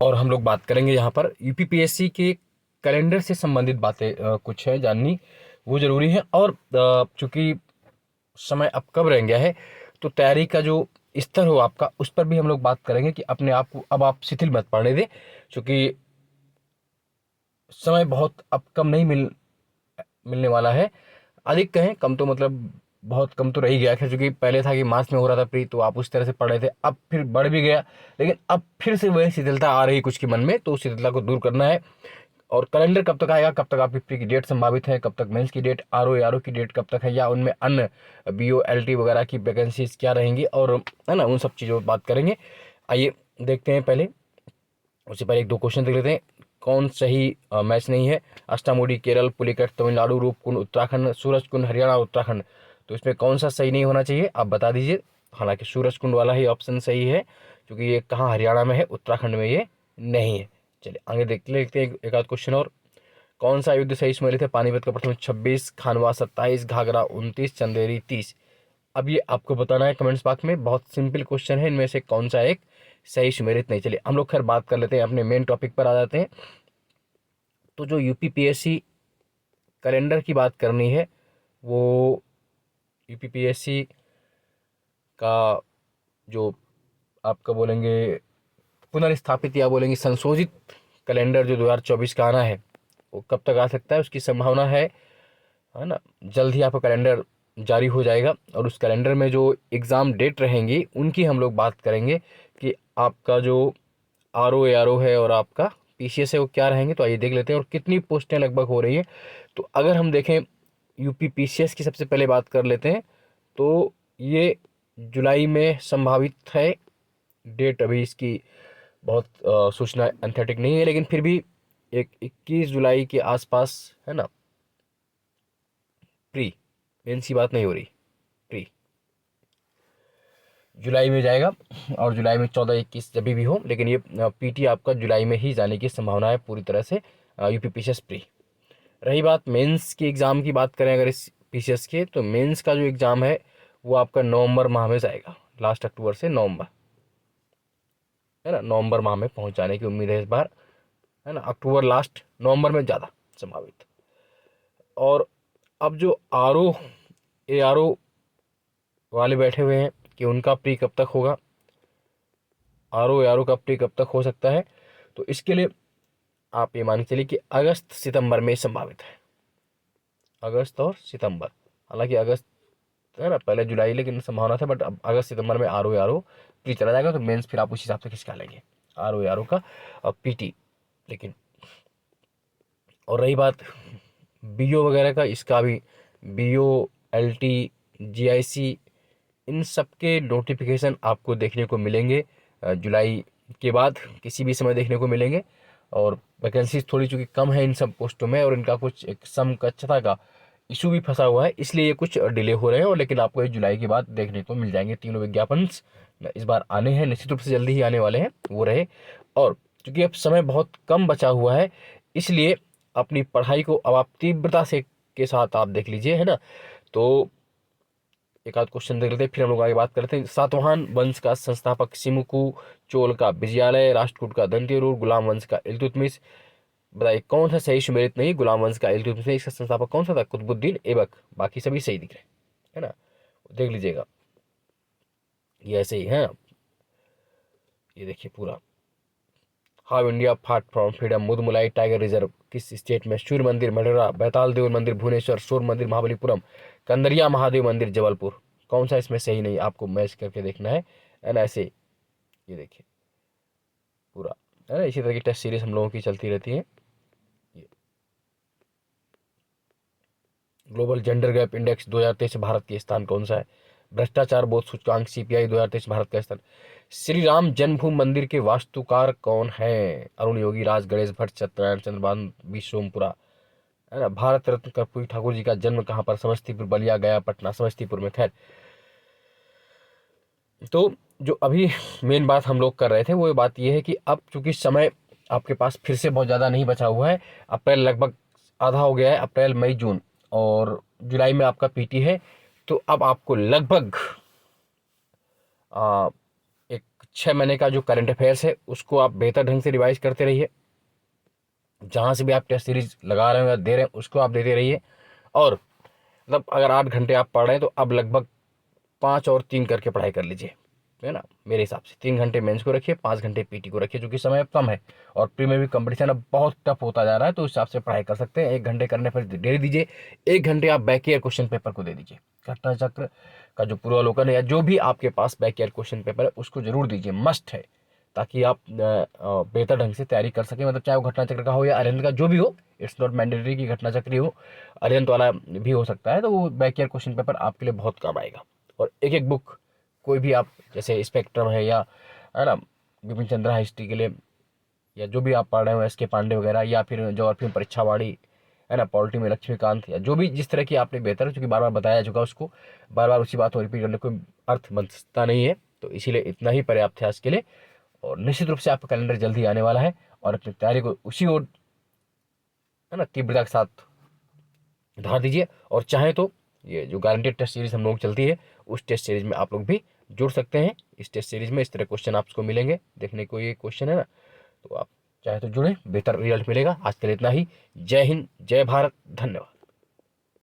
और हम लोग बात करेंगे यहाँ पर यूपीपीएससी के कैलेंडर से संबंधित बातें कुछ है जाननी, वो ज़रूरी है। और चूँकि समय अब कब रह गया है, तो तैयारी का जो स्तर हो आपका, उस पर भी हम लोग बात करेंगे कि अपने आप को अब आप शिथिल मत पड़ने दें, क्योंकि समय बहुत अब कम नहीं मिलने वाला है। अधिक कहें, कम तो मतलब बहुत कम तो रह ही गया है, क्योंकि पहले था कि मार्च में हो रहा था प्री, तो आप उस तरह से पढ़ रहे थे, अब फिर बढ़ भी गया, लेकिन अब फिर से वही शिथिलता आ रही कुछ के मन में, तो उस शिथिलता को दूर करना है। और कैलेंडर कब तक आएगा, कब तक आपकी प्री की डेट संभावित है, कब तक मेंस की डेट, आरओ की डेट कब तक है, या उनमें अन्य बीओएलटी वगैरह की वैकेंसीज क्या रहेंगी, और है ना, उन सब चीज़ों पर बात करेंगे। आइए देखते हैं। पहले उससे पहले एक दो क्वेश्चन देख लेते हैं। कौन सही मैच नहीं है? अष्टामुडी केरल, पुलिकट तमिलनाडु, रूपकुंड उत्तराखंड, सूरजकुंड हरियाणा उत्तराखंड। तो इसमें कौन सा सही नहीं होना चाहिए, आप बता दीजिए। हालांकि सूरजकुंड वाला ही ऑप्शन सही है, क्योंकि ये कहाँ हरियाणा में है, उत्तराखंड में ये नहीं है। चलिए आगे देख लेते हैं एक आध क्वेश्चन और। कौन सा युद्ध सही स्मृत है? पानीपत का प्रथम 26, खानवा 27, घाघरा 29, चंदेरी 30। अब ये आपको बताना है कमेंट्स बॉक्स में। बहुत सिंपल क्वेश्चन है, इनमें से कौन सा एक सही सुमेलित नहीं। चलिए हम लोग खैर बात कर लेते हैं, अपने मेन टॉपिक पर आ जाते हैं। तो जो यूपीपीएससी कैलेंडर की बात करनी है, वो यूपीपीएससी का जो आपका बोलेंगे पुनर्स्थापित, या बोलेंगे संशोधित कैलेंडर जो 2024 का आना है, वो कब तक आ सकता है, उसकी संभावना है ना। जल्द ही आपका कैलेंडर जारी हो जाएगा, और उस कैलेंडर में जो एग्ज़ाम डेट रहेंगी उनकी हम लोग बात करेंगे कि आपका जो आरओ है और आपका पीसीएस है वो क्या रहेंगे। तो आइए देख लेते हैं, और कितनी पोस्टें लगभग हो रही हैं। तो अगर हम देखें यूपी पीसीएस की सबसे पहले बात कर लेते हैं, तो ये जुलाई में संभावित है। डेट अभी इसकी बहुत सूचना एंथेटिक नहीं है, लेकिन फिर भी एक 21 जुलाई के आसपास, है ना। प्री मेंस की बात नहीं हो रही, प्री जुलाई में जाएगा, और जुलाई में 14-21 जब भी हो, लेकिन ये पीटी आपका जुलाई में ही जाने की संभावना है पूरी तरह से, यूपी पीसीएस प्री। रही बात मेंस की एग्ज़ाम की बात करें अगर इस पीसीएस के, तो मेंस का जो एग्ज़ाम है वो आपका नवंबर माह में जाएगा, लास्ट अक्टूबर से नवंबर, है ना। नवंबर माह में पहुंच जाने की उम्मीद है इस बार, है ना। अक्टूबर लास्ट, नवंबर में ज़्यादा संभावित। और अब जो आरओ वाले बैठे हुए हैं कि उनका प्री कब तक होगा, आरओ का प्री कब तक हो सकता है, तो इसके लिए आप ये मान के चलिए कि अगस्त सितंबर में संभावित है, अगस्त और सितंबर। हालांकि अगस्त, है ना, पहले जुलाई लेकिन संभावना था, बट अब अगस्त सितंबर में आरओ प्री चला जाएगा, तो मेंस फिर आप उस हिसाब से खिसका लेंगे आरओ का पीटी। लेकिन और रही बात बीओ वगैरह का, इसका भी बीओ, एलटी, जीआईसी, इन सब के नोटिफिकेशन आपको देखने को मिलेंगे जुलाई के बाद किसी भी समय देखने को मिलेंगे। और वैकेंसीज थोड़ी चूँकि कम है इन सब पोस्टों में, और इनका कुछ एक समकक्षता का इशू भी फंसा हुआ है, इसलिए ये कुछ डिले हो रहे हैं। और लेकिन आपको ये जुलाई के बाद देखने को मिल जाएंगे तीनों विज्ञापन इस बार आने हैं, निश्चित रूप से जल्दी ही आने वाले हैं, वो रहे। और चूँकि अब समय बहुत कम बचा हुआ है, इसलिए अपनी पढ़ाई को अब आप तीव्रता से के साथ आप देख लीजिए, है ना। तो एक आध क्वेश्चन देख लेते हैं, फिर हम लोग आगे बात करते हैं। सातवाहन वंश का संस्थापक सिमुकु, चोल का विजयालय, राष्ट्रकूट का दंतेरुर, गुलाम वंश का इल्तुतमिश। बताइए कौन सा सही सुमेलित नहीं? गुलाम वंश का इल्तुतमिश नहीं, इसका संस्थापक कौन सा था? कुतुबुद्दीन ऐबक। बाकी सभी सही दिख रहे हैं, है ना, देख लीजिएगा, ये ऐसे ही है। ये देखिए पूरा, हाउ इंडिया फाट फ्रॉम फ्रीडम, मुदमुलाई टाइगर रिजर्व किस स्टेट में? सूर्य मंदिर मढ़ेरा, बैताल देव मंदिर भुवनेश्वर, सूर मंदिर महाबलीपुरम, कंदरिया महादेव मंदिर जबलपुर। कौन सा इसमें सही नहीं, आपको मैच करके देखना है एंड ऐसे। ये देखिए पूरा, है ना। इसी तरह की टेस्ट सीरीज हम लोगों की चलती रहती है। ये global gender gap index 2023 Bharat के स्थान कौन सा है? भ्रष्टाचार बोध सूचकांक सीपीआई 2023 भारत का स्थान। श्री राम जन्मभूमि मंदिर के वास्तुकार कौन है? अरुण योगी, राज गणेश भट्ट, सत्यनारायण चंद्रबान, बी सोमपुरा, है ना। भारत रत्न कर्पूरी ठाकुर जी का जन्म कहाँ पर? समस्तीपुर, बलिया, गया, पटना, समस्तीपुर में। खैर, तो जो अभी मेन बात हम लोग कर रहे थे वो ये बात ये है कि अब चूंकि समय आपके पास फिर से बहुत ज़्यादा नहीं बचा हुआ है, अप्रैल लगभग आधा हो गया है, अप्रैल मई जून, और जुलाई में आपका पीटी है। तो अब आपको लगभग आ, एक 6 महीने का जो करंट अफेयर्स है उसको आप बेहतर ढंग से रिवाइज करते रहिए। जहाँ से भी आप टेस्ट सीरीज लगा रहे हो या दे रहे हैं उसको आप देते रहिए। और मतलब अगर 8 घंटे आप पढ़ रहे हैं तो अब लगभग 5 और 3 करके पढ़ाई कर लीजिए, है ना। मेरे हिसाब से 3 घंटे मेंस को रखिए, 5 घंटे पीटी को रखिए, क्योंकि समय अब कम है और प्री में भी कंपटीशन अब बहुत टफ होता जा रहा है, तो उस हिसाब से पढ़ाई कर सकते हैं। 1 घंटे करने पर दे दीजिए, 1 घंटे आप बैक ईयर क्वेश्चन पेपर को दे दीजिए। घटना चक्र का जो पूर्वावलोकन है या जो भी आपके पास बैक ईयर क्वेश्चन पेपर है उसको जरूर दीजिए, मस्ट है, ताकि आप बेहतर ढंग से तैयारी कर सकें। मतलब चाहे वो घटना चक्र का हो या अरिहंत का, जो भी हो, इट्स नॉट मैंडेटरी कि घटना चक्र ही हो, अरिहंत वाला भी हो सकता है। तो वो बैक ईयर क्वेश्चन पेपर आपके लिए बहुत काम आएगा। और एक एक बुक कोई भी आप, जैसे स्पेक्ट्रम है या, है ना, बिपिन चंद्रा हिस्ट्री के लिए, या जो भी आप पढ़ रहे हो एस के पांडे वगैरह, या फिर ज्योग्राफी में परीक्षावाड़ी, है ना, पॉलिटी में लक्ष्मीकांत, या जो भी जिस तरह की आपने बेहतर है, क्योंकि बार बार बताया चुका उसको, बार बार उसी बात को रिपीट करने कोई अर्थ बनता नहीं है। तो इसीलिए इतना ही पर्याप्त है आज के लिए। और निश्चित रूप से आपका कैलेंडर जल्दी आने वाला है, और अपनी तैयारी को उसी ओर, है ना, तीव्रता के साथ धार दीजिए। और चाहे तो ये जो गारंटेड टेस्ट सीरीज हम लोग चलती है, उस टेस्ट सीरीज में आप लोग भी जुड़ सकते हैं। इस टेस्ट सीरीज में इस तरह क्वेश्चन आपको मिलेंगे, देखने को ये क्वेश्चन है ना, तो आप चाहे तो जुड़े, बेहतर रिजल्ट मिलेगा। आज के लिए इतना ही। जय हिंद, जय भारत, धन्यवाद।